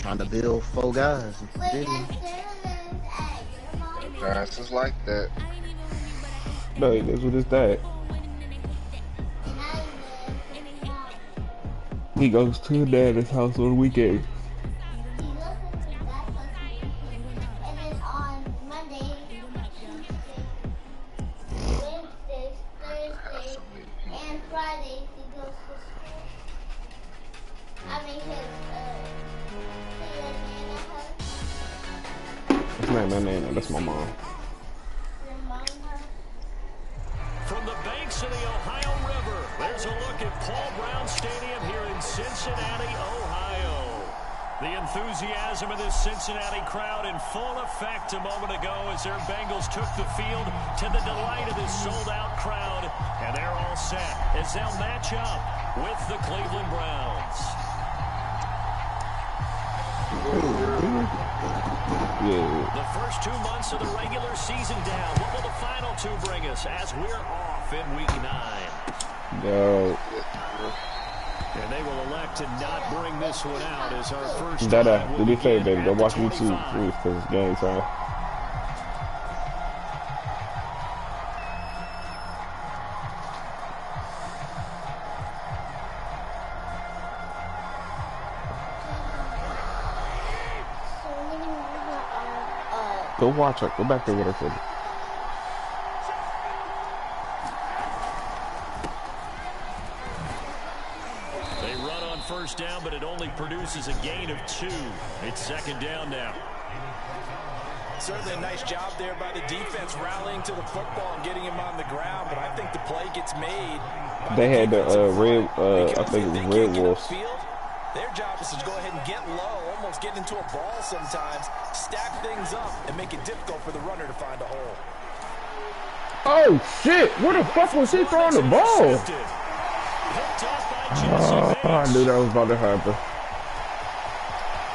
trying to build 4 guys. Giants is like that. No, that's what it's that. He goes to his dad's house on the weekend. That's not my nana, that's my mom. From the banks of the Ohio River, there's a look at Paul Brown Stadium here in Cincinnati, Ohio. The enthusiasm of this Cincinnati crowd in full effect a moment ago as their Bengals took the field to the delight of this sold-out crowd. And they're all set as they'll match up with the Cleveland Browns. Yeah. The first 2 months of the regular season down. What will the final 2 bring us as we're off in week 9? No. And they will elect to not bring this one out as our first Dada, do me a favor, baby. Go watch YouTube, please, because it's game time. Go watch her. Go back there with her for me. They run on first down, but it only produces a gain of 2. It's second down now. Certainly a nice job there by the defense rallying to the football and getting him on the ground, but I think the play gets made. They had the red, I think it was Red Wolves. Their job is to go ahead and get low, almost get into a ball sometimes, stack things up, and make it difficult for the runner to find a hole. Oh, shit! Where the fuck was he throwing the ball? I knew that was about to happen.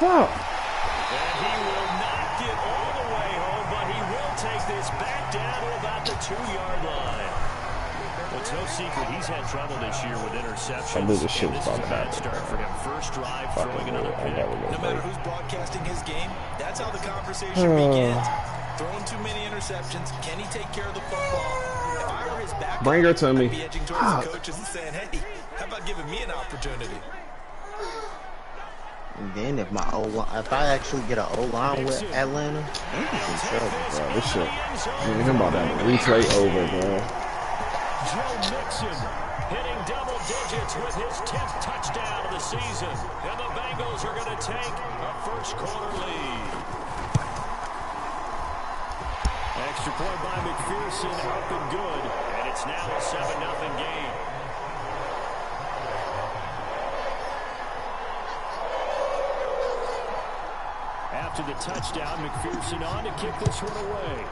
Fuck! And he will not get all the way home, but he will take this back down to about the 2-yard line. Well, it's no secret he's had trouble this year with interceptions. I knew this shit was about to Bad happen. start for him. First drive, throwing another pick. No matter who's broadcasting his game, that's how the conversation begins. Throwing too many interceptions. Can he take care of the football? If I were his backup, Bring her to me. I'd be edging towards the coaches and saying, hey, how about giving me an opportunity? And then if I actually get an O-line with Atlanta, I'm just in trouble, bro. This shit. Him about that replay over, bro. Joe Mixon hitting double digits with his 10th touchdown of the season. And the Bengals are going to take a first quarter lead. Extra point by McPherson, up and good. And it's now a 7-0 game. After the touchdown, McPherson on to kick this one away.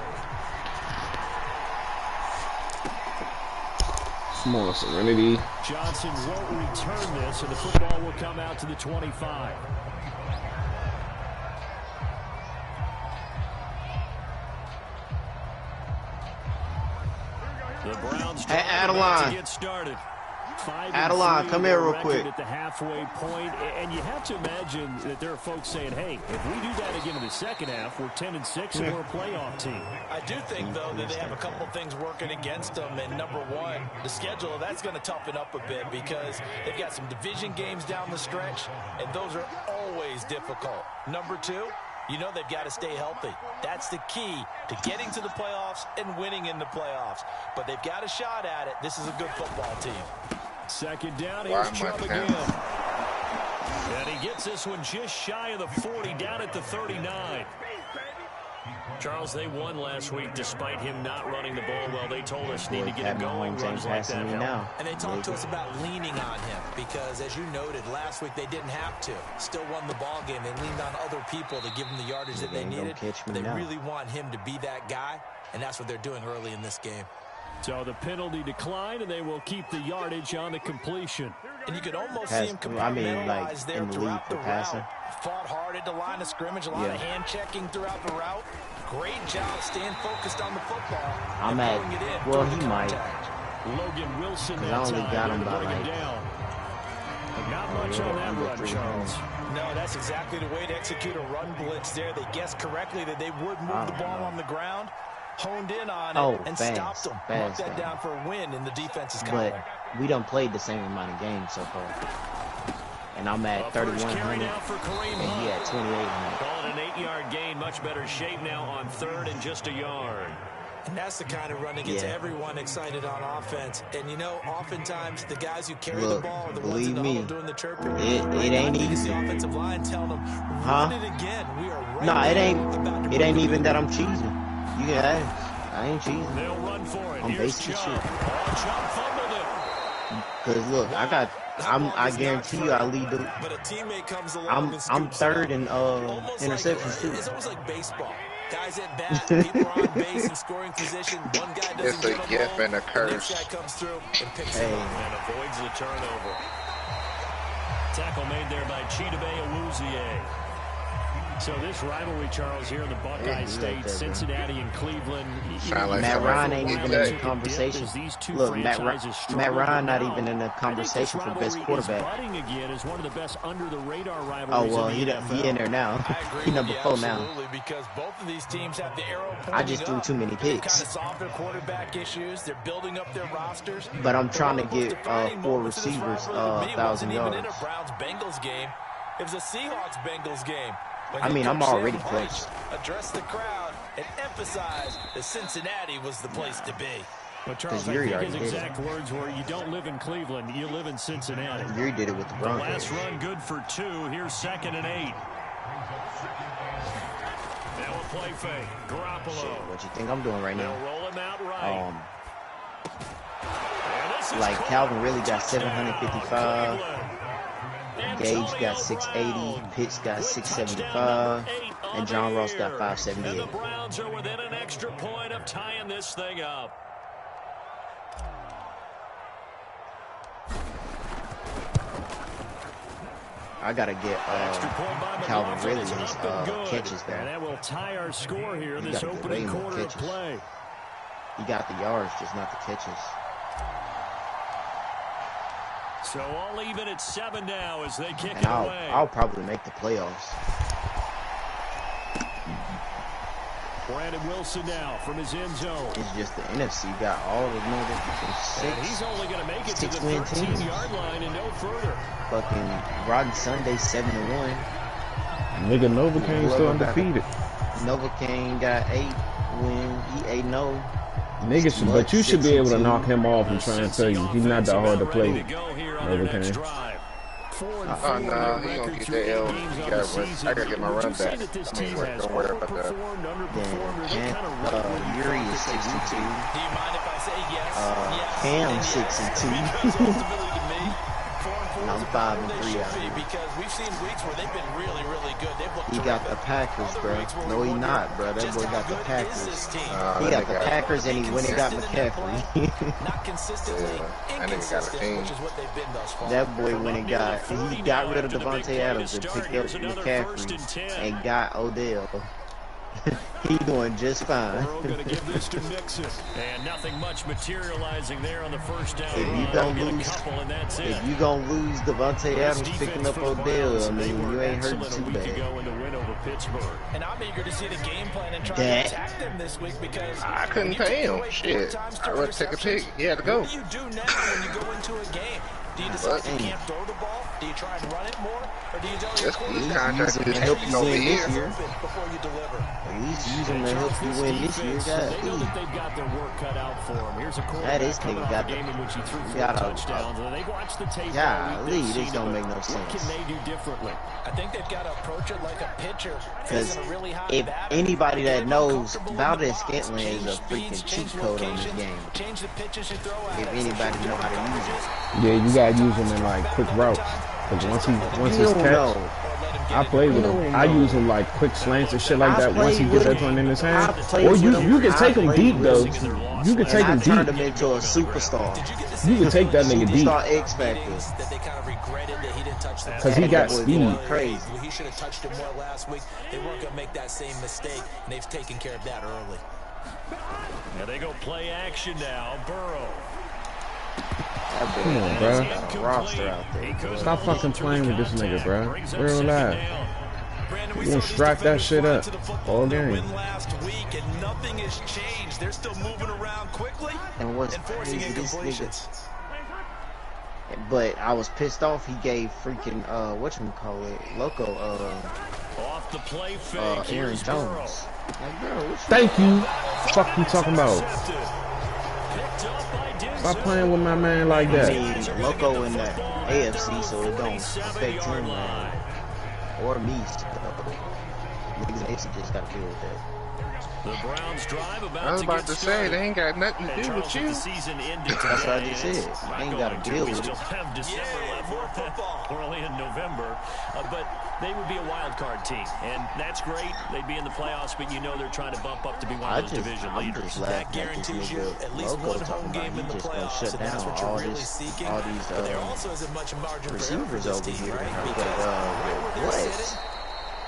Small serenity. Johnson won't return this, and the football will come out to the 25. The Browns hey, Adeline. to get started. Adeline, come here real quick. At the halfway point, and you have to imagine that there are folks saying, hey, if we do that again in the second half, we're 10-6 and we're a playoff team. I do think, though, that they have a couple things working against them. And number one, the schedule, that's going to toughen up a bit because they've got some division games down the stretch, and those are always difficult. Number two, you know they've got to stay healthy. That's the key to getting to the playoffs and winning in the playoffs. But they've got a shot at it. This is a good football team. Second down, here's Chubb again. And he gets this one just shy of the 40, down at the 39. Charles, they won last week despite him not running the ball well. They told us need to get it going. Runs like that help. And they talked to us about leaning on him because, as you noted, last week they didn't have to. Still won the ball game. They leaned on other people to give them the yardage that they needed. But they really want him to be that guy, and that's what they're doing early in this game. So the penalty declined, and they will keep the yardage on the completion. And you could almost see him compartmentalize there throughout the route. Fought hard at the line of scrimmage, a lot of hand checking throughout the route. Great job staying focused on the football. I'm at, well, he might. Logan Wilson I only got him by like Not much on that run, Charles. No, that's exactly the way to execute a run blitz there. They guessed correctly that they would move the ball on the ground, honed in on it, and stopped them. Marked that down for a win in the defense's column. But we done played the same amount of games so far. And I'm at 3,100, and he at 2,800. Call it an 8-yard gain. Much better shape now on third and just a yard. And that's the kind of run that gets everyone excited on offense. And, you know, oftentimes the guys who carry the ball are the ones in the huddle doing the chirping. It ain't easy. The offensive line telling them, run it again. We are right. Nah, it ain't even that I'm cheesing. You can ask. I ain't cheesing. They'll run for it. I'm basic shit. Chubb fumbled it. Cause look, I guarantee you I lead the. But a teammate comes along I'm third in interceptions too. It's almost like baseball. Guys at bat, people are on base in scoring position. One guy doesn't It's a gift and a curse. The next guy comes through and picks him up and avoids the turnover. Tackle made there by Chidobe Awuzie. So this rivalry, Charles, here in the Buckeye State, Cincinnati and Cleveland. Matt Ryan ain't even in the conversation. Look, Matt Ryan not even in the conversation for best quarterback. Again is one of the best under the radar rivalries. Oh well, he in there now. He number 4 now. Because both of these teams have the arrow I just threw too many picks. Kind of solve their quarterback issues. They're building up their rosters. But I'm trying to get 4 receivers 1,000 yards. It was a Browns-Bengals game. It was a Seahawks-Bengals game. I mean, I'm already close. Address the crowd and emphasize that Cincinnati was the place to be. But Charles, I think his exact words were, you don't live in Cleveland, you live in Cincinnati. Yuri did it with the Broncos. The last run good for 2. Here's 2nd and 8. Now a play fake. Garoppolo. Shit, what you think I'm doing right now? They'll roll him out right. Like Calvin really got 755. Gage got 680, Pitts got 675, and John Ross got 578. And the Browns are within an extra point of tying this thing up. I gotta get Calvin really his catches there. And that will tie our score here this opening quarter of play. He got the yards, just not the catches. So all even at 7 now as they kick and it away. I'll probably make the playoffs. Brandon Wilson now from his end zone. It's just the NFC got all the motherfucking 6. And he's only going to make it to the 13-yard line and no further. Fucking Rotten Sunday 7-1. Nigga, Novocaine still undefeated. Novocaine got 8 win. He 8-0. Niggas, but you should be able to knock him off and try and tell you he's not that hard to play. Novocaine. Oh no, he gonna get that L. I gotta get my run back. Don't worry about that. Then Yuri is 62. Cam 62. I'm 5-3 out here. Because we've seen weeks where they've been really, really good. He got the Packers, bro. No, he not, bro. That boy got the Packers. He got the Packers, and he went and got McCaffrey. Not consistently, inconsistent, which is what they've been thus far. That boy went and got rid of Devontae Adams and picked up McCaffrey and got Odell. He doing just fine. Going to give this to Mixon. And nothing much materializing there on the first down. If you gonna lose Devontae Adams picking up Odell, I mean, you ain't hurt too bad. And I'm eager to see the game plan and try to attack them this week because I couldn't pay him. Shit, I would take a pick. He had to go. What do you do now when you go into a game? Do you decide you can't throw the ball? Do you try and run it more? Or do you tell your quarterback to help you win this year? Before you deliver? At least use them to help you win this year. They know that they've got their work cut out for them. Here's a quarterback coming off a game in which he threw 4 touchdowns. And they've watched the tape. This don't make no sense. What can they do differently? I think they've got to approach it like a pitcher. Because if anybody that knows Valdez-Scantling is a freaking cheat code on this game. Change the pitches you throw at if anybody know how to use it. Yeah, you gotta use him in like quick routes. Because once he's catch, I play with him. I use him like quick slants and shit like that. Once he gets that joint in his hand, or you can take him deep though. You can take him deep. Turned him into a superstar. You can take that nigga deep. Superstar X Factor. Because he got speed. Crazy. He should have touched him more last week. They weren't gonna make that same mistake, and they've taken care of that early. Now they go play action now. Burrow. Come on, bro. Got a roster out there. Stop fucking playing with this nigga, bro. Real life. You gonna strap that shit up all game. Last week and nothing has changed. They're still moving around quickly And what's forcing crazy, this incompletions. But I was pissed off. He gave freaking whatchamacallit, Loco Off the play fake. Aaron Jones. Like, bro, what you Thank you. Fuck you talking about? Picked up by Denzel. Stop playing with my man like I that. mean, Loco in the AFC, so it don't affect him, man. Or me. Niggas in AFC just gotta deal with that. The Browns drive I was about to say, they ain't got nothing to do with you. The season ended That's what I today, just and said. it's I ain't not gotta going to. deal We with still it. have December left. We're only in November. But they would be a wild card team, and that's great. They'd be in the playoffs, but you know they're trying to bump up to be one of those division I'm leaders. just That laughing at this guarantees you nigga at least Loco one talking home about game he in the just gonna playoffs, shut and that's down what you're all really this, seeking. all these But there also isn't much margin for error for receivers this over team, here. right? But Because right where they're what? sitting,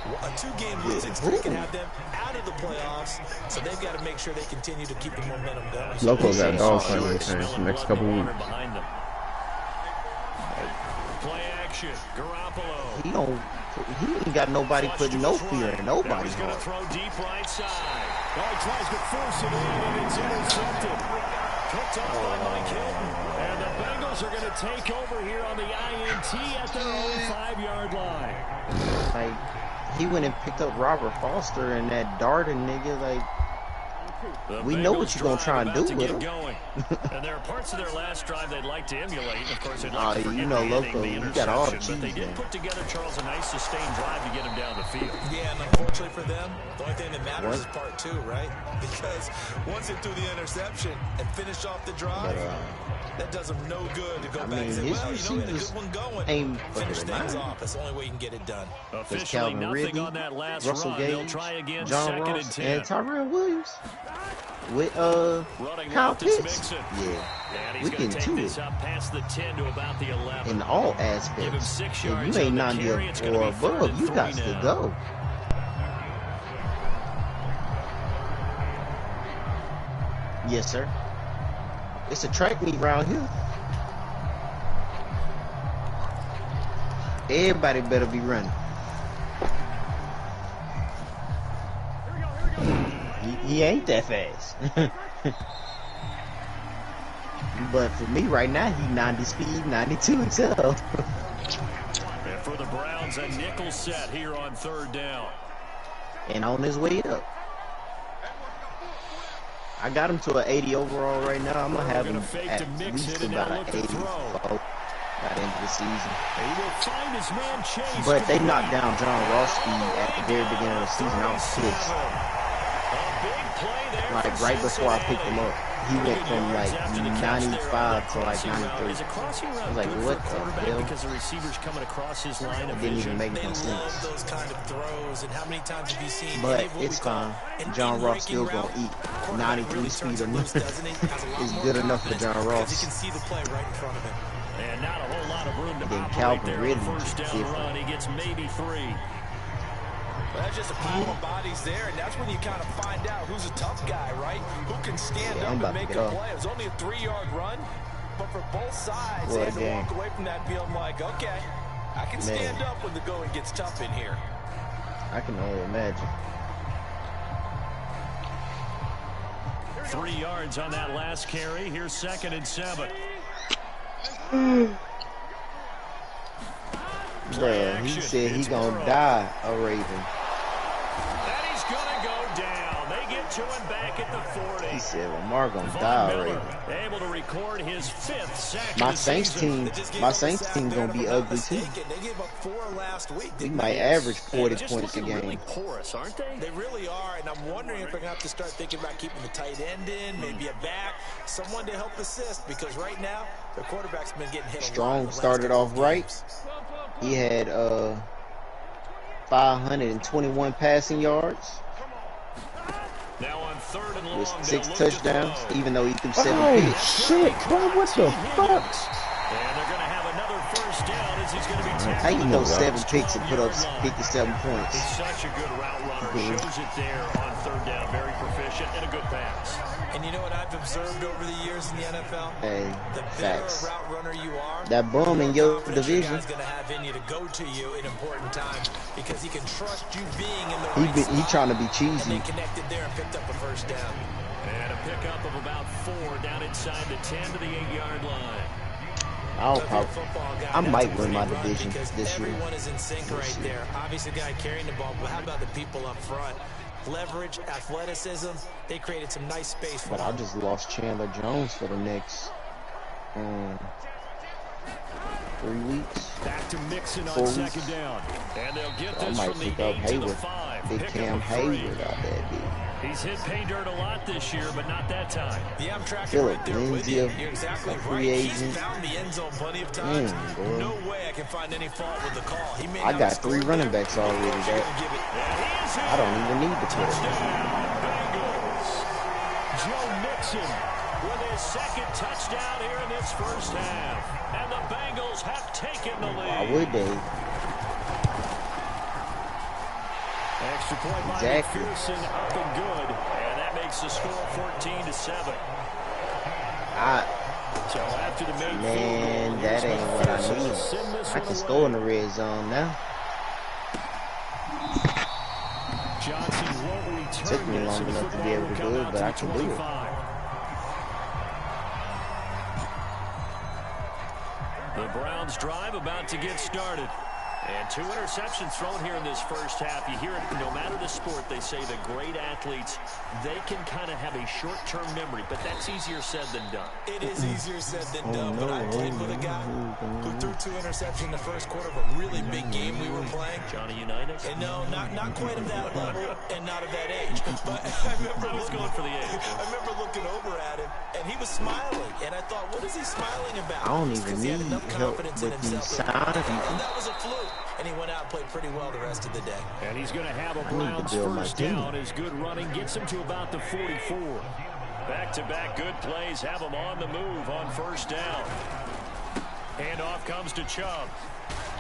a two-game losing streak can have them out of the playoffs, so they've got to make sure they continue to keep the momentum going. Loco got dog fighting in his hands the next couple weeks. Behind them. Play action. Garoppolo. He ain't got nobody putting no fear in nobody. He's going to throw deep right side. Oh, he tries to force it in, and it's intercepted. Picked off by Mike Hilton. And the Bengals are going to take over here on the INT at their own 5-yard line. Like, he went and picked up Robert Foster and that Darden nigga. Like, we know what you're gonna try and do with him. And there are parts of their last drive they'd like to emulate. Of course, they'd like to you know, Loco, you got all the cheese. But they did put together, Charles, a nice sustained drive to get him down the field. Yeah, and unfortunately for them, the only thing that matters is part two, right? Because once it threw the interception and finished off the drive, that does them no good to go back and say, well, you know, we had a good one going. Finish things off. That's the only way you can get it done. There's Calvin Ridley, Russell Gage, John Ross, and Tyrell Williams. With Kyle Pitts. Yeah, we getting to it in all aspects. If you ain't 90 or above, you got to go. Yes, sir. It's a track meet around here. Everybody better be running. He ain't that fast. But for me right now, he 90 speed, 92 himself. And for the Browns, a nickel set here on 3rd down. And on his way up. I got him to an 80 overall right now. I'm going to have him at least about an 80 by the end of the season. But they knocked down John Ross at the very beginning of the season. I was pissed. Like right before I picked him up, he went from like 95 to like 93. I was like, what the hell? Because the receiver's coming across his line of Didn't vision. even make no sense. Those kind of throws, and how many times have you seen? But it's fine. John Ross still gonna eat 93 speed or nothing. It's good enough for John Ross. You can see the play right in front of him. And not a whole lot of room to operate Calvin there. Ridley First down different. run, he gets maybe 3. Well, that's just a pile of bodies there, and that's when you kind of find out who's a tough guy, right? Who can stand up and make a play. It was only a 3-yard run, but for both sides, they had to walk away from that feeling like, okay, I can stand up when the going gets tough in here. I can only imagine. 3 yards on that last carry. Here's 2nd and 7. Bruh, he said he gonna die a Raven. And he's gonna go down. They get to him back at the 40. He said Lamar gonna die a Raven. Able to record his 5th sack. My Saints team gonna be ugly too. We might average 40 points a game. Really porous, aren't they? They really are, and I'm wondering if they're gonna have to start thinking about keeping the tight end in, maybe a back, someone to help assist, because right now their quarterback's been getting hit. Strong started off right. He had 521 passing yards. Now on 3rd and long, with 6 touchdowns, even though he threw 7 picks. Shit, bro, what the fuck? And they're going to have another first down as he's going to be tackled. How you throw 7 picks and put up 57 points? He's such a good route runner. Shows it there on 3rd down. Very proficient and a good pass. And you know what I've observed over the years in the NFL? Hey, the better route runner you are, that boom in your division. He's going to have in you to go to you in important times because he can trust you being in the right spot. He trying to be cheesy. And they connected there and picked up a first down. And a pickup of about 4 down inside the 10 to the 8-yard line. I might win my division this year. Everyone is in sync right there. Obviously, the guy carrying the ball, but how about the people up front? Leverage, athleticism, they created some nice space for him. But I just lost Chandler Jones for the next 3 weeks. Back to Mixon on second down. And they'll get this I might from the pick up 8 to the Hayward. 5. Big Cam Hayward out there, dude. He's hit pay dirt a lot this year, but not that time. Yeah, I'm tracking right there with you. You're exactly right. He's found the end zone plenty of times. No way I can find any fault with the call. He I got 3 running backs already. I don't even need the touchdown. Bengals. Joe Mixon with his second touchdown here in this first half. And the Bengals have taken the lead. Why would they? Extra point by McPherson, up and good, and that makes the score 14-7. So after the man, that ain't what I need. I can score in the red zone now. Johnson won't return. Took me long enough to be able to do it, but I can do it. The Browns drive about to get started. And 2 interceptions thrown here in this first half. You hear it, no matter the sport, they say the great athletes, they can kind of have a short-term memory, but that's easier said than done. It is easier said than done, but I played with a guy who threw 2 interceptions in the first quarter of a really big game we were playing. Johnny Unitas? And no, not quite of that level and not of that age. But I was going for the age. I remember looking over at him, and he was smiling, and I thought, what is he smiling about? I don't even need help with these signs. That was a fluke. And he went out and played pretty well the rest of the day. And he's going to have a Browns first down. His good running gets him to about the 44. Back-to-back good plays have him on the move on first down. Handoff comes to Chubb.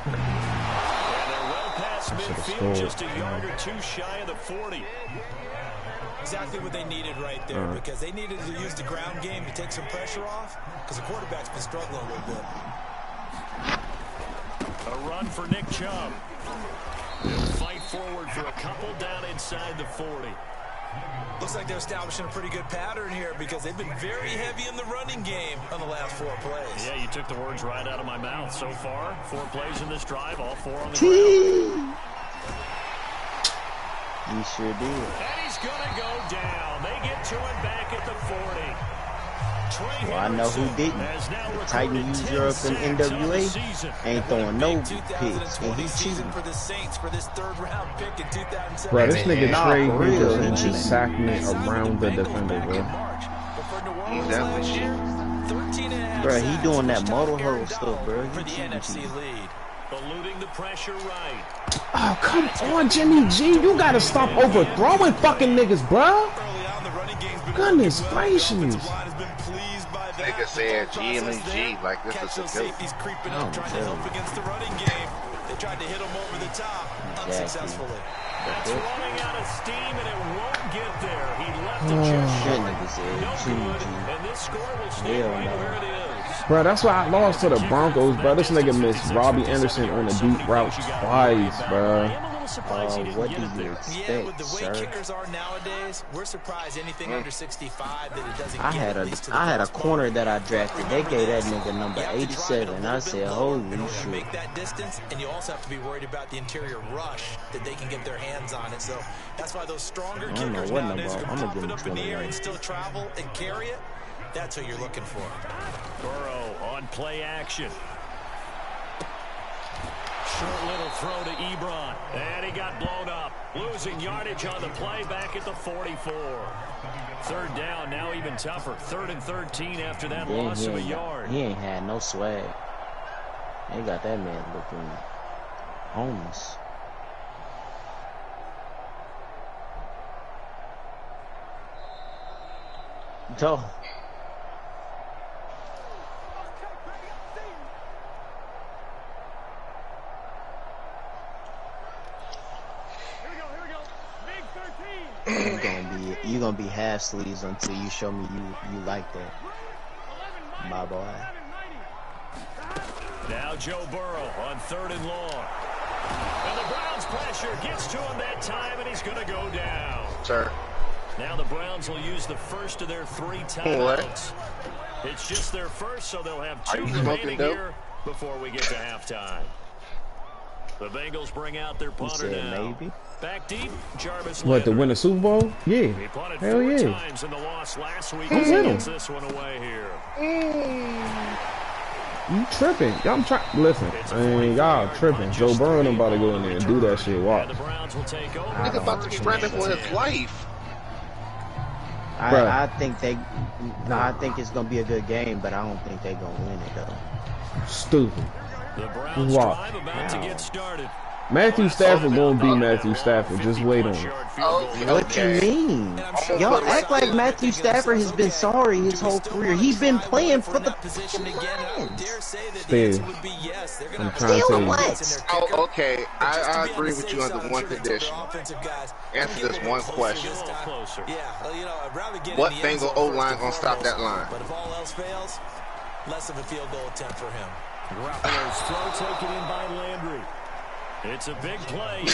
And they're well past midfield, just a yard or 2 shy of the 40. Exactly what they needed right there, because they needed to use the ground game to take some pressure off, because the quarterback's been struggling a little bit. A run for Nick Chubb. He'll fight forward for a couple down inside the 40. Looks like they're establishing a pretty good pattern here because they've been very heavy in the running game on the last 4 plays. Yeah, you took the words right out of my mouth. So far, 4 plays in this drive, all 4 on the ground. You sure did. And he's going to go down. They get to him back at the 40. Well, I know who didn't. The Titan user up in NWA ain't throwing no picks, and he's cheating. Bro, this nigga Trey niggas and just sacked me around the defender, bro. He's definitely cheating. Bro, he doing that model hurdle stuff, bro. For the NFC lead. Eluding the pressure right. Oh, come on, Jimmy G. You gotta stop overthrowing fucking niggas, bro. Goodness gracious. Nigga said G and G like this is a joke. He's creeping up, trying to help against the running game. They tried to hit him over the top, unsuccessfully. That's running out of steam, and it won't get there. He left it just short. No good, and this score will stay right where it is. Bro, that's why I lost to the Broncos, bro. This nigga missed Robbie Anderson on a deep route twice, bro. What do you expect, yeah, with the way kickers are nowadays, we're surprised anything under 65 that it doesn't I had a corner that I drafted. They gave that nigga number 87. I said, holy shit. Make that distance, and you also have to be worried about the interior rush that they can get their hands on it. So that's why those stronger kickers nowadays can pump it up in the air and still travel and carry it. That's what you're looking for. Burrow on play action. Short little throw to Ebron. And he got blown up. Losing yardage on the play back at the 44. Third down, now even tougher. 3rd and 13 after that loss of a yard. He ain't had no swag. They got that man looking homeless. Go. you gonna be half sleeves until you show me you like that, my boy. Now Joe Burrow on 3rd and long. And the Browns pressure gets to him that time, and he's going to go down. Sir. Now the Browns will use the first of their 3 timeouts. It's just their first, so they'll have 2 remaining here before we get to halftime. The Bengals bring out their punter now. Maybe. Back deep, Jarvis. What, to win the Super Bowl? Yeah. He punted Hell 4 yeah. times in the loss last week. I'm He with gets him. this one away here. You tripping. Y'all trying. Listen, y'all tripping. Joe Burrow about to go in there and do that shit. Watch. The Browns will take over. Nigga about to be running for his life. I think it's gonna be a good game, but I don't think they're gonna win it though. Stupid. The Browns drive about to get started. Matthew Stafford gonna be Matthew Stafford. Just wait on it. What you mean? Y'all act like Matthew Stafford has been sorry his whole career. He's been playing for the Still, I'm trying to Still tell you. what? Oh, okay. I agree with you under one condition. Answer this one question. What Bengal O-line gonna stop that line? But if all else fails, less of a field goal attempt for him. Garoppolo's throw taken in by Landry. It's a big play. To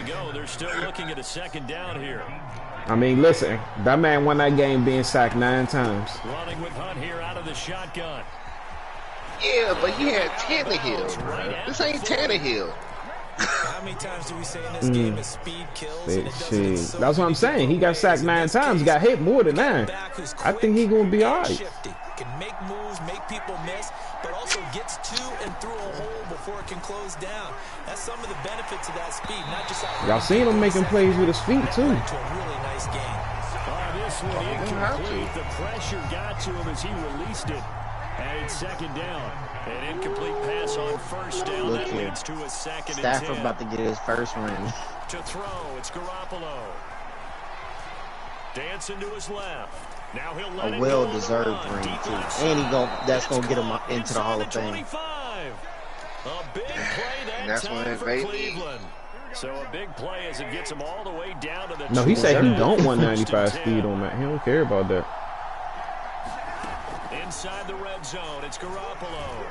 go. They're still looking at a 2nd down here. I mean, listen, that man won that game being sacked 9 times. Running with Hunt here out of the shotgun. Yeah, but he had Tannehill. This ain't Tannehill. How many times do we say in this game is speed kills? And it Shit. doesn't That's what I'm saying. He got sacked 9 times. Got hit more than 9. I think he gonna be alright. Can make moves, make people miss, but also gets to and through a hole before it can close down. That's some of the benefits of that speed, not just out. Y'all seen him making plays with his feet too. To a really nice game. This one incomplete. The pressure got to him as he released it. And it's 2nd down. An incomplete pass on 1st down. Look That here. leads to a 2nd and 10. Stafford about to get his first ring. To throw, it's Garoppolo. Dancing to his left. Now he'll let A it well-deserved go on the run. ring Deep too, left and side. that's gonna get him It's into the Hall of inside the Fame. 25. A big play that That's time when it for made me. Cleveland. So a big play as it gets him all the way down to the. No, he said he 20. don't want 95 First and speed 10. on that. He don't care about that. Inside the red zone, it's Garoppolo.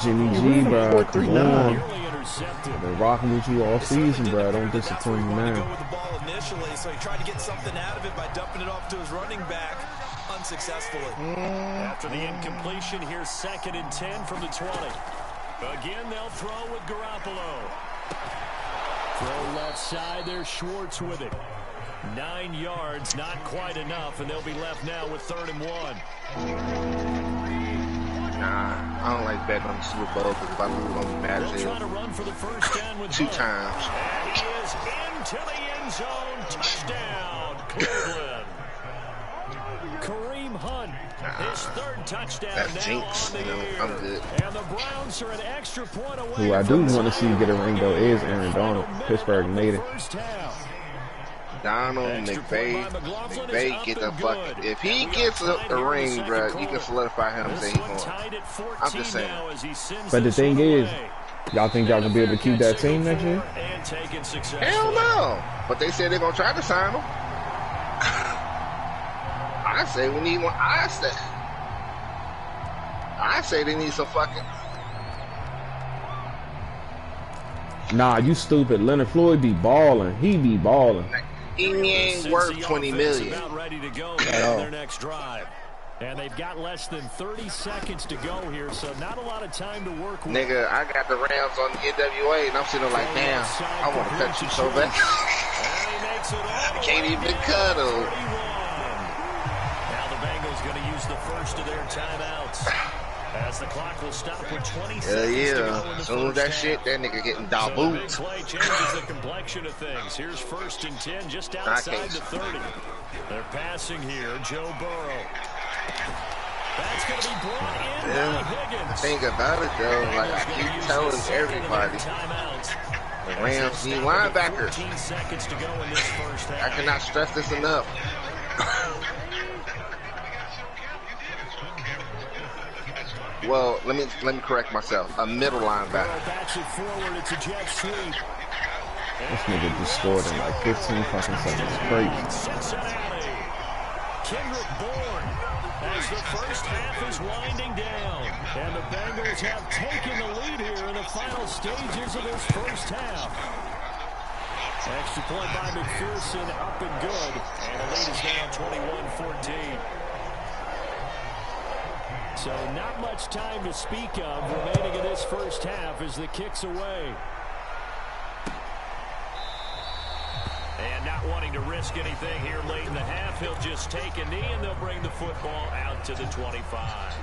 Jimmy G, bro, come on. Nearly intercepted. Been rocking with you all season, bro. Don't disappoint me Go now. with the ball initially, so he tried to get something out of it by dumping it off to his running back unsuccessfully. After the incompletion, here's 2nd and 10 from the 20. Again, they'll throw with Garoppolo. Throw left side, there's Schwartz with it. 9 yards, not quite enough, and they'll be left now with 3rd and 1. Nah, I don't like betting on the Super Bowl because if I lose, I'm gonna be mad as They'll try to hell. run for the first down with 2 Hunt. times. And he is into the end zone. Touchdown, Cleveland. Kareem Hunt, his 3rd touchdown That's now jinx. on the You know, year. I'm good. And the Browns are an extra point away. Who I do from want to see get a ring though is Aaron Donald, Pittsburgh native. First half. Donald McVay get the fucking. If he gets a ring, bro, you can solidify him and say he's going. I'm just saying. But the thing is, y'all think y'all gonna be able to keep that team next year? Hell no. But they said they're gonna try to sign him. I say we need one. I say they need some fucking. Nah, you stupid. Leonard Floyd be balling. He be balling. He ain't worth $20 million. About ready to go on their next drive. And they've got less than 30 seconds to go here, so not a lot of time to work with. Nigga, I got the Rams on the NWA, and I'm sitting there like, damn, I want to cut you so bad. I can't even cuddle. Now the Bengals going to use the first of their timeouts. As the clock will stop with 20 seconds to go in the As soon as that first shit, half. that nigga getting So the big daboot. play changes the complexion of things. Here's 1st and 10 just outside the 30. They're passing here, Joe Burrow. That's going to be brought in by Higgins. The thing about it, though, like I keep telling everybody, the Rams need linebackers. 14 seconds to go in this first half. I cannot stress this enough. Well, let me correct myself. A middle linebacker. Backs it forward. It's a jet sweep. This nigga just scored in like 15 fucking seconds. Crazy. Cincinnati. Kendrick Bourne as the first half is winding down. And the Bengals have taken the lead here in the final stages of this first half. Extra point by McPherson, up and good. And the lead is now 21-14. So not much time to speak of remaining in this first half as the kick's away. And not wanting to risk anything here late in the half, he'll just take a knee and they'll bring the football out to the 25.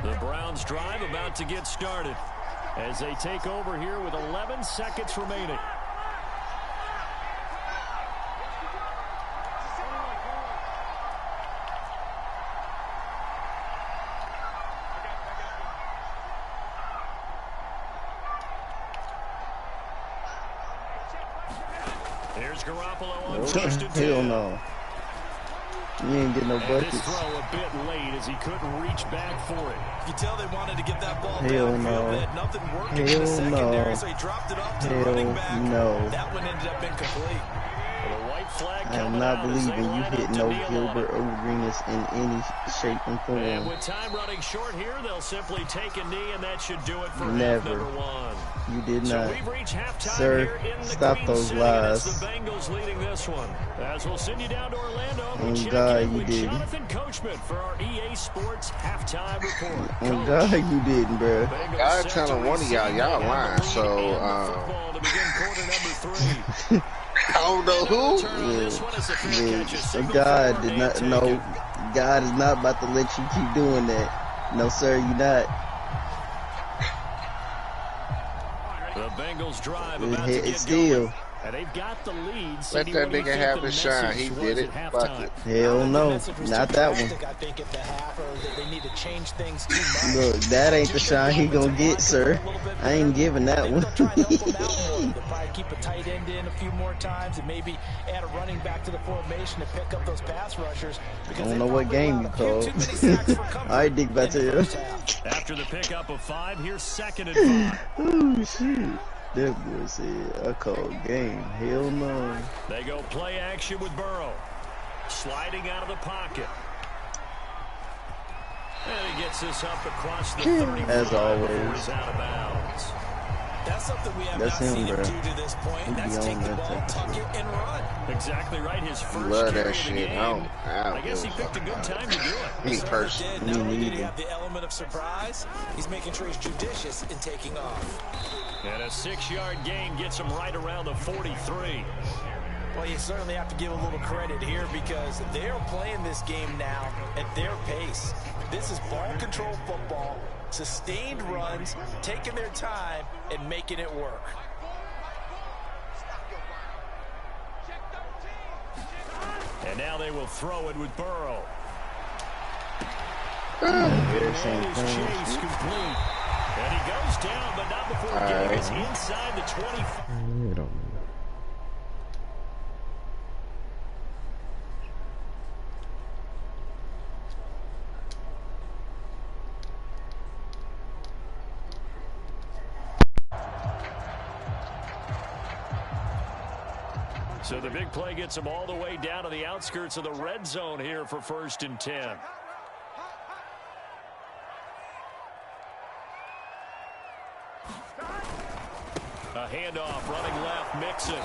The Browns drive about to get started as they take over here with 11 seconds remaining. Here's Garoppolo on first and 10. Hell no. You ain't getting no buckets. This throw a bit late as he couldn't reach back for it. You tell they wanted to get that ball Hell downfield. no. They had nothing working in the secondary, so he dropped it off to the running back. No. That one ended up incomplete. The white flag I am not believing you hit no Gilbert Arenas in any shape and form. And with time running short here, they'll simply take a knee, and that should do it for Never. half number one. You did not. So we've reached halftime Sir, here in the stop Queen those City, lies. and it's the Bengals leading this one. As we'll send you down to Orlando, Oh, we check God, in you with didn't. Jonathan Coachman for our EA Sports halftime report. Oh, God, you didn't, bro. I'm telling one of y'all lying. So, To begin quarter number 3. I don't know who. Yeah. God did not. No, God is not about to let you keep doing that. No, sir, you not. The Bengals drive about to get Still. going. And they've got the lead. Let that nigga have his shine. He did it. Fuck it. Hell no, not that one. I think at the half, or they need to change things too much. Look, that ain't the shine he gonna get, sir. I ain't giving that one. They'll probably keep a tight end in a few more times and maybe add a running back to the formation to pick up those pass rushers. I don't know what game you called. Alright, Dick, back to you. After the pickup of 5, here's 2nd and 5. Oh, shit. That boy said, I called game. Hell no. They go play action with Burrow. Sliding out of the pocket. And he gets this up across the 35. As always. He's out of bounds. That's something we have That's not him, seen him bro. do to this point. And that's take the ball, tuck it, and run. Exactly right. His first Love carry that of the shit. game. I guess he picked a good time to do it. Me personally. Not only did he have the element of surprise, he's making sure he's judicious in taking off. And a 6-yard gain gets him right around the 43. Well, you certainly have to give a little credit here because they're playing this game now at their pace. This is ball control football, sustained runs, taking their time, and making it work. And now they will throw it with Burrow. And his chase complete. And he goes down, but not before getting us inside the 25. So the big play gets him all the way down to the outskirts of the red zone here for 1st and 10. A handoff, running left, Mixon.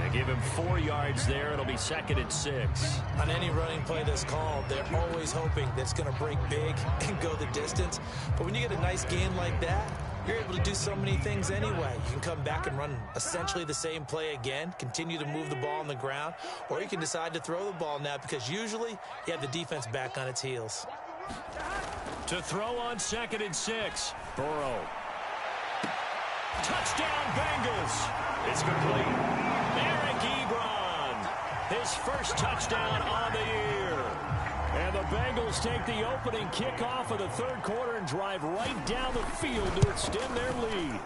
And give him 4 yards there. It'll be 2nd and 6. On any running play that's called, they're always hoping that it's going to break big and go the distance. But when you get a nice gain like that, you're able to do so many things anyway. You can come back and run essentially the same play again, continue to move the ball on the ground, or you can decide to throw the ball now because usually you have the defense back on its heels. To throw on 2nd and 6, Burrow. Touchdown, Bengals. It's complete. Eric Ebron, his first touchdown on the year. And the Bengals take the opening kickoff of the 3rd quarter and drive right down the field to extend their lead.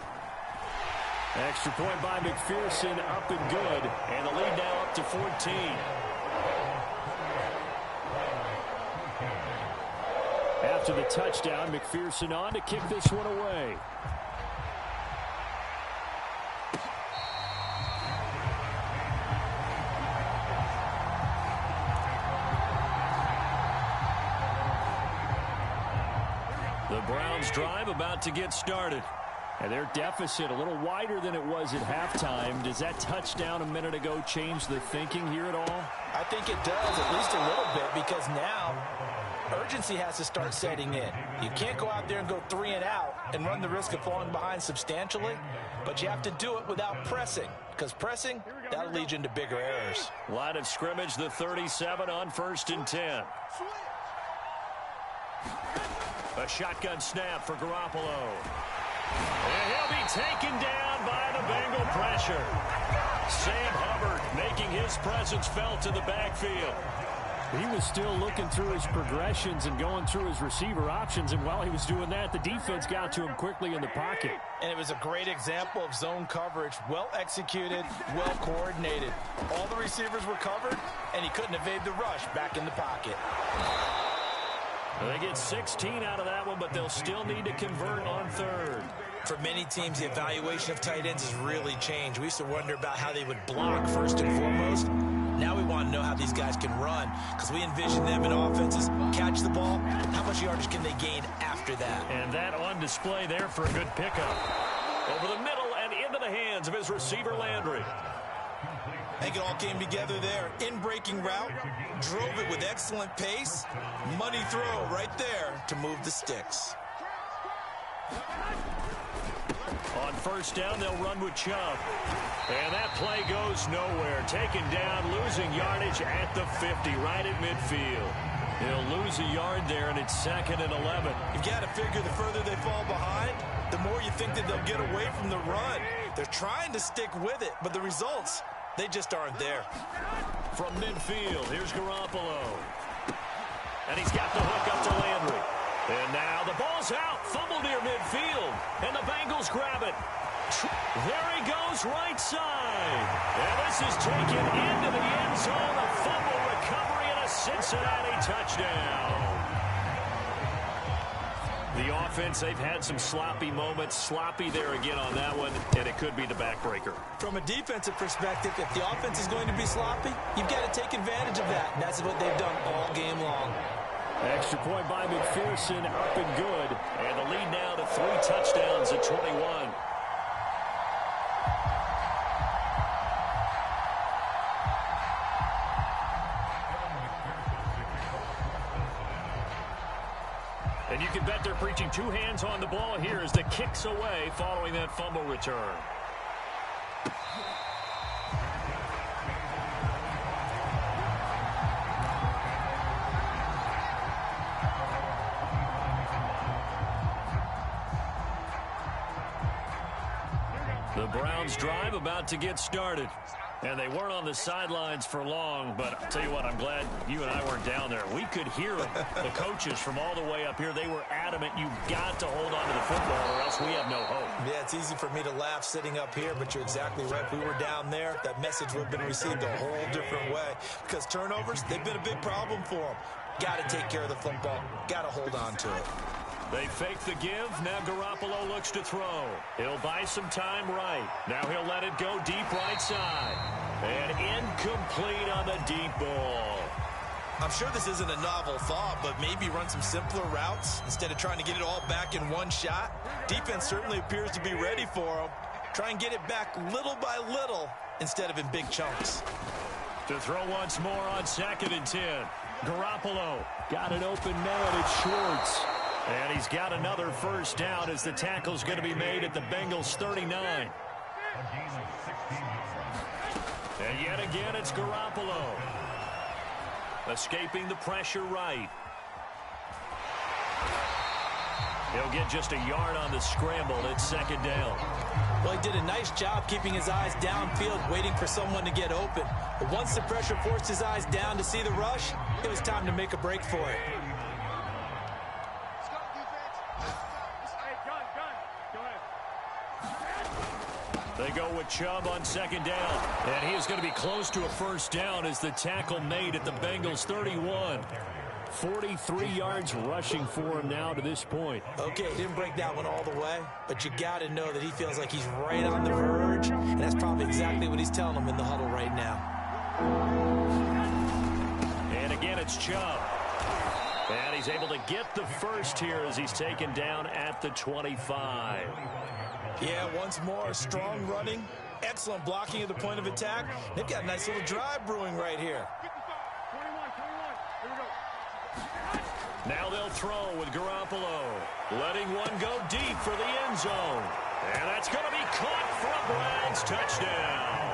Extra point by McPherson, up and good. And the lead now up to 14. After the touchdown, McPherson on to kick this one away. The Browns drive about to get started. And their deficit a little wider than it was at halftime. Does that touchdown a minute ago change the thinking here at all? I think it does, at least a little bit, because now urgency has to start setting in. You can't go out there and go 3 and out and run the risk of falling behind substantially, but you have to do it without pressing, because pressing, that'll lead you into bigger errors. Line of scrimmage, the 37 on 1st and 10. A shotgun snap for Garoppolo. And he'll be taken down by the Bengal pressure. Sam Hubbard making his presence felt in the backfield. He was still looking through his progressions and going through his receiver options, and while he was doing that, the defense got to him quickly in the pocket. And it was a great example of zone coverage, well executed, well coordinated. All the receivers were covered, and he couldn't evade the rush back in the pocket. They get 16 out of that one, but they'll still need to convert on 3rd. For many teams, the evaluation of tight ends has really changed. We used to wonder about how they would block first and foremost. Now we want to know how these guys can run, because we envision them in offenses catch the ball. How much yardage can they gain after that? And that on display there for a good pickup. Over the middle and into the hands of his receiver, Landry. I think it all came together there. In-breaking route, drove it with excellent pace. Money throw right there to move the sticks. On 1st down, they'll run with Chubb. And that play goes nowhere. Taken down, losing yardage at the 50, right at midfield. He'll lose a yard there, and it's 2nd and 11. You've got to figure the further they fall behind, the more you think that they'll get away from the run. They're trying to stick with it, but the results, they just aren't there. From midfield, here's Garoppolo. And he's got the hook up to Landry. And now the ball's out, fumble near midfield, and the Bengals grab it. There he goes, right side. And this is taken into the end zone, a fumble recovery and a Cincinnati touchdown. The offense, they've had some sloppy moments. Sloppy there again on that one, and it could be the backbreaker. From a defensive perspective, if the offense is going to be sloppy, you've got to take advantage of that. And that's what they've done all game long. Extra point by McPherson, up and good. And the lead now to 3 touchdowns at 21. And you can bet they're preaching 2 hands on the ball here as the kick's away following that fumble return. The Browns drive about to get started. And they weren't on the sidelines for long, but I'll tell you what, I'm glad you and I weren't down there. We could hear them, the coaches from all the way up here. They were adamant, you've got to hold on to the football or else we have no hope. Yeah, it's easy for me to laugh sitting up here, but you're exactly right. If we were down there, that message would have been received a whole different way. Because turnovers, they've been a big problem for them. Got to take care of the football. Got to hold on to it. They fake the give. Now Garoppolo looks to throw. He'll buy some time right. Now he'll let it go deep right side. And incomplete on the deep ball. I'm sure this isn't a novel thought, but maybe run some simpler routes instead of trying to get it all back in one shot. Defense certainly appears to be ready for him. Try and get it back little by little instead of in big chunks. To throw once more on 2nd and 10. Garoppolo got an open man. It's Schwartz. And he's got another first down as the tackle's going to be made at the Bengals 39. And yet again, it's Garoppolo. Escaping the pressure right. He'll get just a yard on the scramble. It's 2nd down. Well, he did a nice job keeping his eyes downfield, waiting for someone to get open. But once the pressure forced his eyes down to see the rush, it was time to make a break for it. They go with Chubb on second down. And he is going to be close to a first down as the tackle made at the Bengals 31. 43 yards rushing for him now to this point. Okay, didn't break that one all the way, but you got to know that he feels like he's right on the verge, and that's probably exactly what he's telling him in the huddle right now. And again, it's Chubb. And he's able to get the first here as he's taken down at the 25. Yeah, once more, strong running, excellent blocking at the point of attack. They've got a nice little drive brewing right here. Now they'll throw with Garoppolo, letting one go deep for the end zone. And that's going to be caught for a Browns touchdown.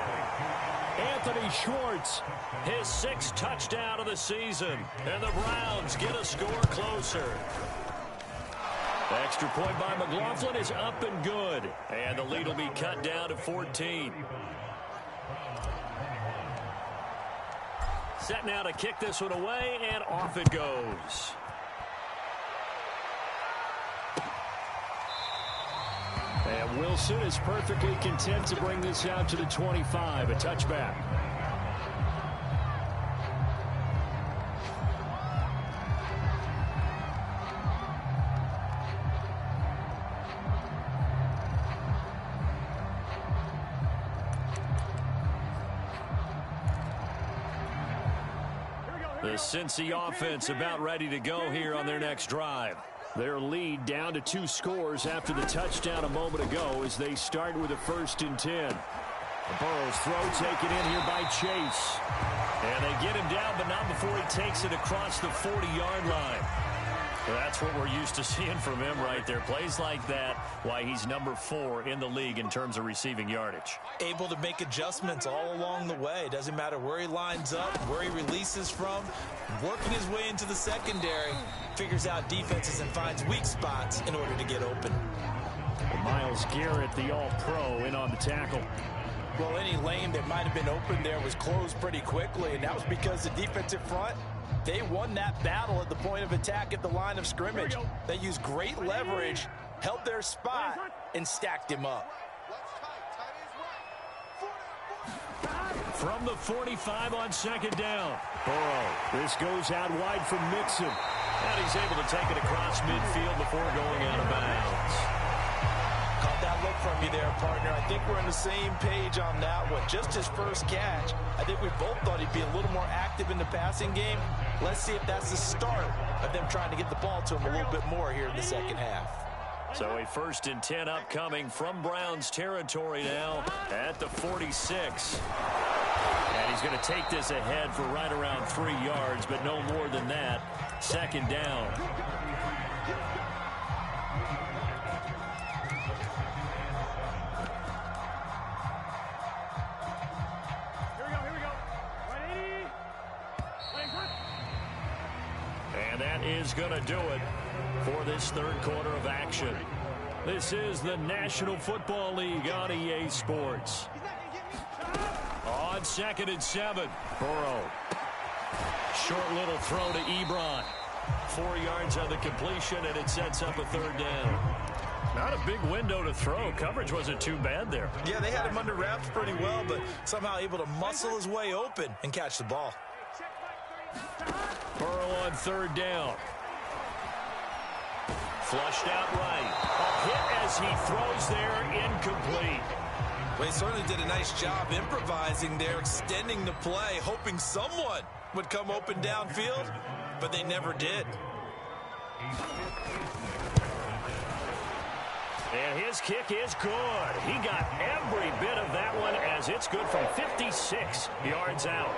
Anthony Schwartz, his 6th touchdown of the season. And the Browns get a score closer. The extra point by McLaughlin is up and good. And the lead will be cut down to 14. Set now to kick this one away, and off it goes. And Wilson is perfectly content to bring this out to the 25, a touchback. The Cincy offense about ready to go here on their next drive. Their lead down to 2 scores after the touchdown a moment ago as they start with a 1st and 10. The Burrow's throw taken in here by Chase. And they get him down, but not before he takes it across the 40-yard line. That's what we're used to seeing from him right there. Plays like that, why he's number 4 in the league in terms of receiving yardage. Able to make adjustments all along the way. Doesn't matter where he lines up, where he releases from. Working his way into the secondary, figures out defenses and finds weak spots in order to get open. Myles Garrett, the all-pro, in on the tackle. Well, any lane that might have been open there was closed pretty quickly, and that was because the defensive front, they won that battle at the point of attack at the line of scrimmage. They used great leverage, held their spot, and stacked him up. From the 45 on second down. Burrow. This goes out wide from Mixon. And he's able to take it across midfield before going out of bounds. Caught that look from you there, partner. I think we're on the same page on that one. Just his first catch. I think we both thought he'd be a little more active in the passing game. Let's see if that's the start of them trying to get the ball to him a little bit more here in the second half. So a 1st and 10 upcoming from Browns territory now at the 46. And he's going to take this ahead for right around 3 yards, but no more than that. Second down. And that is going to do it for this 3rd quarter of action. This is the National Football League on EA Sports. On 2nd and 7, Burrow. Short little throw to Ebron. 4 yards on the completion, and it sets up a 3rd down. Not a big window to throw. Coverage wasn't too bad there. Yeah, they had him under wraps pretty well, but somehow able to muscle his way open and catch the ball. Burrow on 3rd down. Flushed out right. A hit as he throws there, incomplete. Well, he certainly did a nice job improvising there, extending the play, hoping someone would come open downfield, but they never did. And his kick is good. He got every bit of that one as it's good from 56 yards out.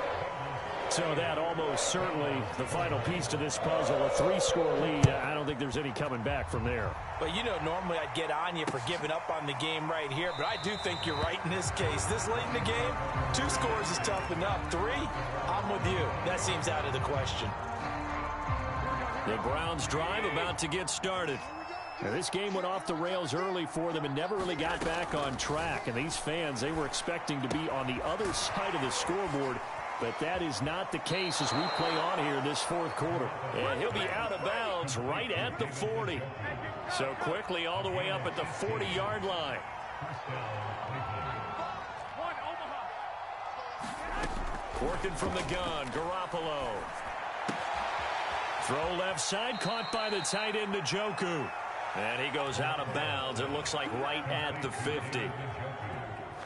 So that almost certainly the final piece to this puzzle, a 3-score lead. I don't think there's any coming back from there. But, you know, normally I'd get on you for giving up on the game right here, but I do think you're right in this case. This late in the game, 2 scores is tough enough. 3, I'm with you. That seems out of the question. The Browns drive about to get started. Now, this game went off the rails early for them and never really got back on track. And these fans, they were expecting to be on the other side of the scoreboard. But that is not the case as we play on here this 4th quarter. And he'll be out of bounds right at the 40. So quickly all the way up at the 40-yard line. Working from the gun, Garoppolo. Throw left side, caught by the tight end, Njoku. And he goes out of bounds. It looks like right at the 50.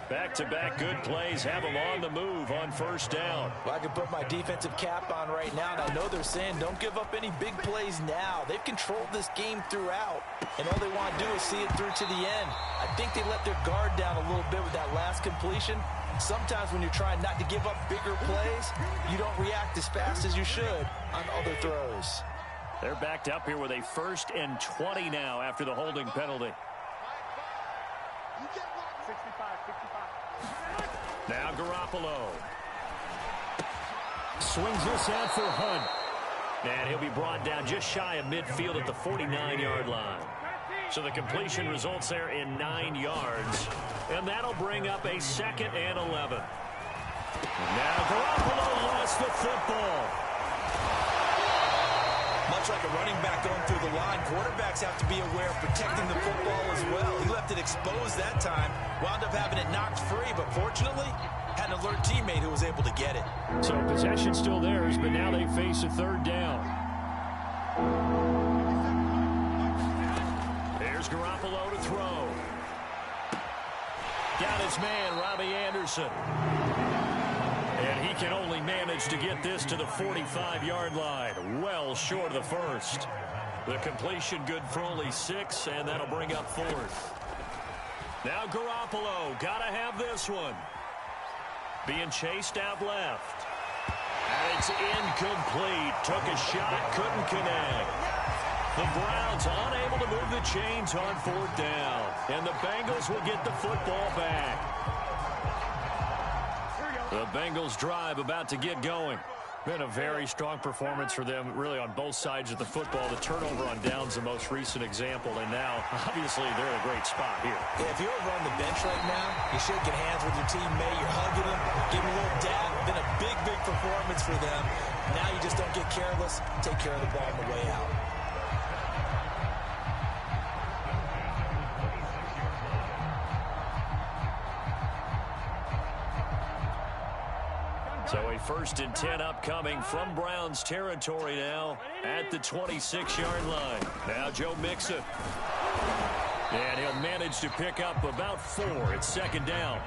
Back-to-back good plays have them on the move on first down. Well, I can put my defensive cap on right now, and I know they're saying don't give up any big plays now. They've controlled this game throughout, and all they want to do is see it through to the end. I think they let their guard down a little bit with that last completion. Sometimes when you're trying not to give up bigger plays, you don't react as fast as you should on other throws. They're backed up here with a 1st and 20 now after the holding penalty. Now Garoppolo. Swings this out for Hunt. And he'll be brought down just shy of midfield at the 49-yard line. So the completion results there in 9 yards. And that'll bring up a 2nd and 11. Now Garoppolo lost the football. Much like a running back going through the line, quarterbacks have to be aware of protecting the football as well. He left it exposed that time, wound up having it knocked free, but fortunately, had an alert teammate who was able to get it. So possession still theirs, but now they face a 3rd down. There's Garoppolo to throw. Got his man, Robbie Anderson. And he can only manage to get this to the 45-yard line, well short of the 1st. The completion good for only 6, and that'll bring up 4th. Now Garoppolo, gotta have this one. Being chased out left. And it's incomplete. Took a shot, couldn't connect. The Browns unable to move the chains on 4th down. And the Bengals will get the football back. The Bengals drive about to get going. Been a very strong performance for them, really, on both sides of the football. The turnover on downs, the most recent example, and now, obviously, they're in a great spot here. Yeah, if you're over on the bench right now, you're shaking hands with your teammate, you're hugging them, giving a little dab. Been a big, big performance for them. Now you just don't get careless. Take care of the ball on the way out. So a 1st and 10 upcoming from Browns territory now at the 26-yard line. Now Joe Mixon. And he'll manage to pick up about 4. It's 2nd down.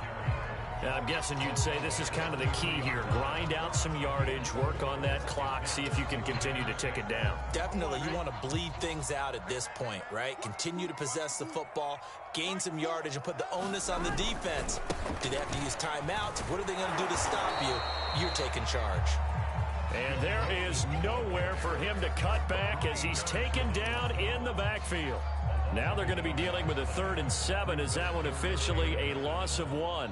Now, I'm guessing you'd say this is kind of the key here. Grind out some yardage, work on that clock, see if you can continue to tick it down. Definitely, you want to bleed things out at this point, right? Continue to possess the football, gain some yardage, and put the onus on the defense. Do they have to use timeouts? What are they going to do to stop you? You're taking charge. And there is nowhere for him to cut back as he's taken down in the backfield. Now they're going to be dealing with a 3rd and 7. Is that one officially a loss of 1?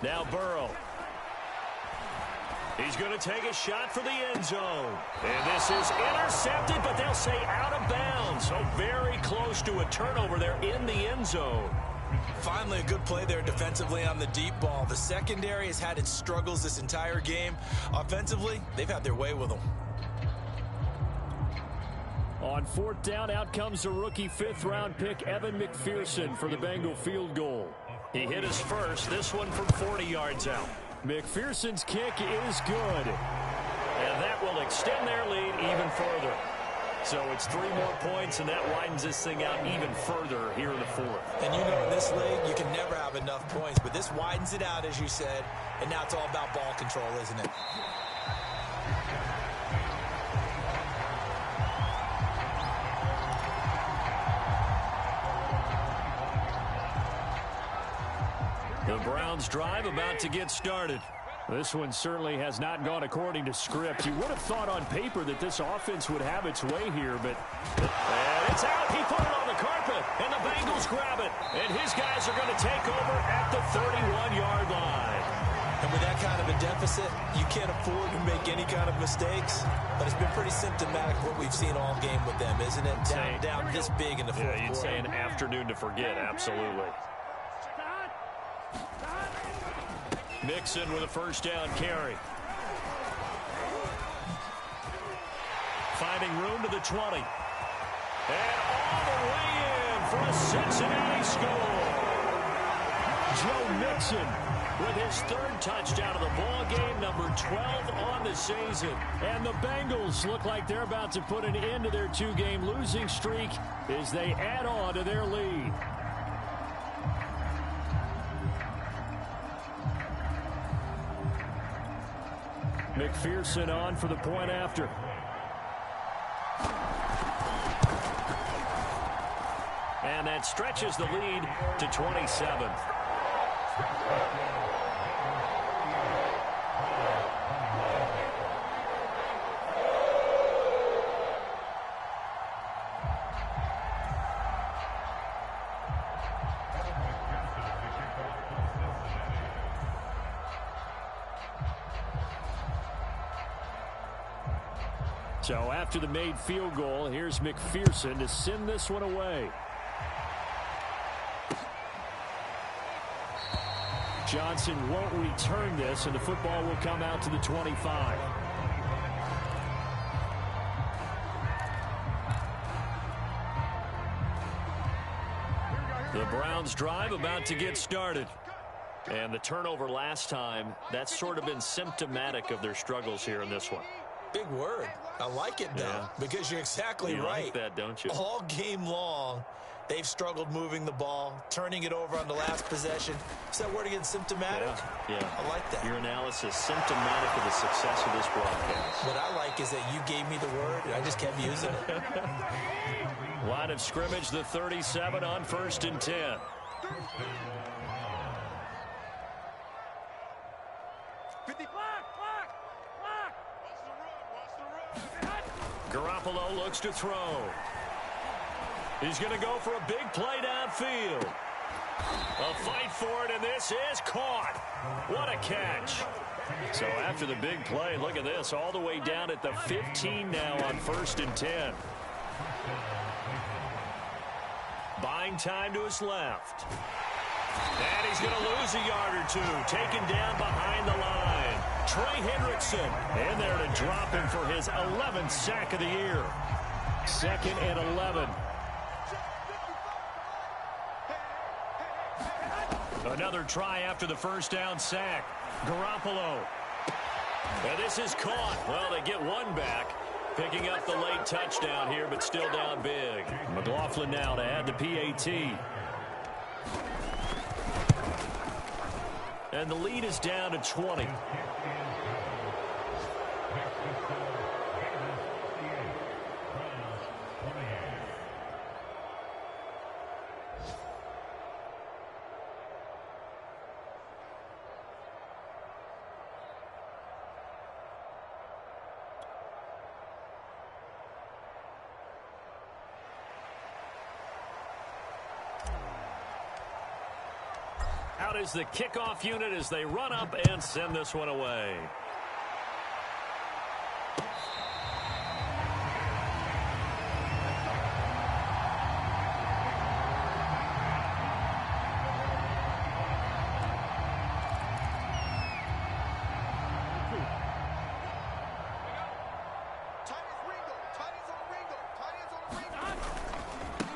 Now Burrow. He's going to take a shot for the end zone. And this is intercepted, but they'll say out of bounds. So very close to a turnover there in the end zone. Finally, a good play there defensively on the deep ball. The secondary has had its struggles this entire game. Offensively, they've had their way with them. On 4th down, out comes the rookie 5th-round pick, Evan McPherson, for the Bengal field goal. He hit his first, this one from 40 yards out. McPherson's kick is good. And that will extend their lead even further. So it's 3 more points, and that widens this thing out even further here in the 4th. And you know, in this league, you can never have enough points, but this widens it out, as you said, and now it's all about ball control, isn't it? The Browns drive about to get started. This one certainly has not gone according to script. You would have thought on paper that this offense would have its way here, but and it's out. He put it on the carpet, and the Bengals grab it. And his guys are going to take over at the 31-yard line. And with that kind of a deficit, you can't afford to make any kind of mistakes. But it's been pretty symptomatic what we've seen all game with them, isn't it? Down this big in the fourth quarter. You'd say an afternoon to forget, absolutely. Mixon with a first down carry. Finding room to the 20. And all the way in for a Cincinnati score. Joe Mixon with his third touchdown of the ball game, number 12 on the season. And the Bengals look like they're about to put an end to their two-game losing streak as they add on to their lead. McPherson on for the point after. And that stretches the lead to 27. So after the made field goal, here's McPherson to send this one away. Johnson won't return this, and the football will come out to the 25. The Browns drive about to get started. And the turnover last time, that's sort of been symptomatic of their struggles here in this one. Big word. I like it, though, because you're exactly right. You like that, don't you? All game long, they've struggled moving the ball, turning it over on the last possession. Is that word again, symptomatic? Yeah. I like that. Your analysis, symptomatic of the success of this broadcast. What I like is that you gave me the word, and I just kept using it. Line of scrimmage, the 37 on 1st and 10. Garoppolo looks to throw. He's going to go for a big play downfield. A fight for it, and this is caught. What a catch. So after the big play, look at this, all the way down at the 15 now on 1st and 10. Buying time to his left. And he's going to lose a yard or two, taken down behind the line. Trey Hendrickson in there to drop him for his 11th sack of the year. 2nd and 11. Another try after the first down sack. Garoppolo. And this is caught. Well, they get one back. Picking up the late touchdown here, but still down big. McLaughlin now to add the PAT. And the lead is down to 20. Out is the kickoff unit as they run up and send this one away.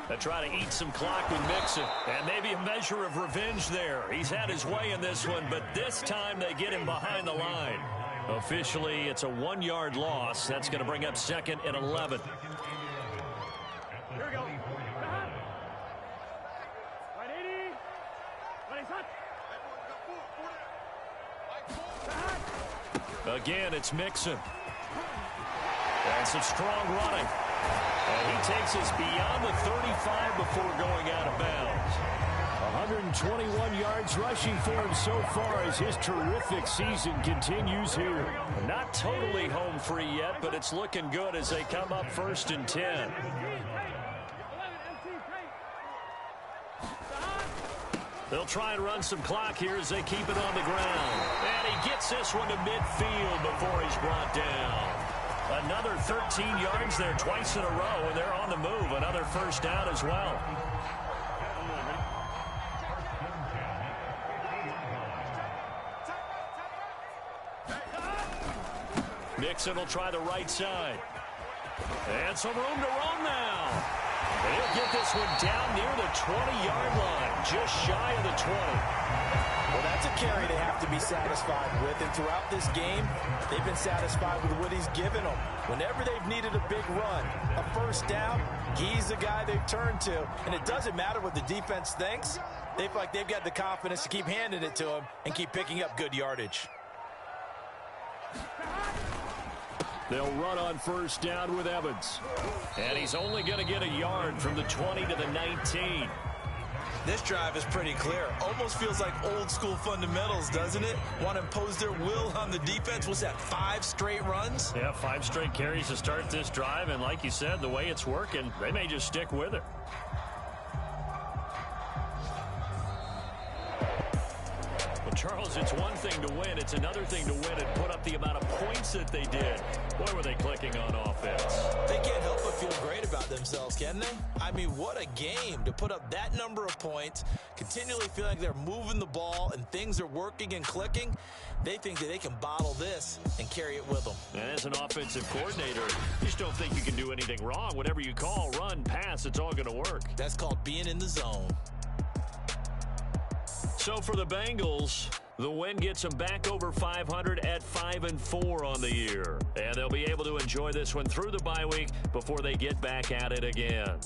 They try to eat some clock with Mixon, and maybe a measure of revenge there. He's had his way in this one, but this time they get him behind the line. Officially, it's a 1-yard loss. That's going to bring up 2nd and 11. Here we go. Again, it's Mixon. And some strong running. And he takes us beyond the 35 before going out of bounds. 121 yards rushing for him so far as his terrific season continues here. Not totally home free yet, but it's looking good as they come up 1st and 10. They'll try and run some clock here as they keep it on the ground. And he gets this one to midfield before he's brought down. Another 13 yards there twice in a row, and they're on the move. Another first down as well. Mixon will try the right side. And some room to run now. And he'll get this one down near the 20-yard line, just shy of the 20. Well, that's a carry they have to be satisfied with. And throughout this game, they've been satisfied with what he's given them. Whenever they've needed a big run, a first down, he's the guy they've turned to. And it doesn't matter what the defense thinks. They feel like they've got the confidence to keep handing it to him and keep picking up good yardage. They'll run on first down with Evans. And he's only going to get a yard from the 20 to the 19. This drive is pretty clear. Almost feels like old school fundamentals, doesn't it? Want to impose their will on the defense. What's that, 5 straight runs? Yeah, 5 straight carries to start this drive. And like you said, the way it's working, they may just stick with it. Well, Charles, it's one thing to win. It's another thing to win and put up the amount of points that they did. Boy, were they clicking on offense. They can't help but feel great about themselves, can they? I mean, what a game to put up that number of points, continually feel like they're moving the ball and things are working and clicking. They think that they can bottle this and carry it with them. And as an offensive coordinator, you just don't think you can do anything wrong. Whatever you call, run, pass, it's all going to work. That's called being in the zone. So for the Bengals, the win gets them back over 500 at 5-4 on the year. And they'll be able to enjoy this one through the bye week before they get back at it again.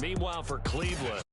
Meanwhile, for Cleveland.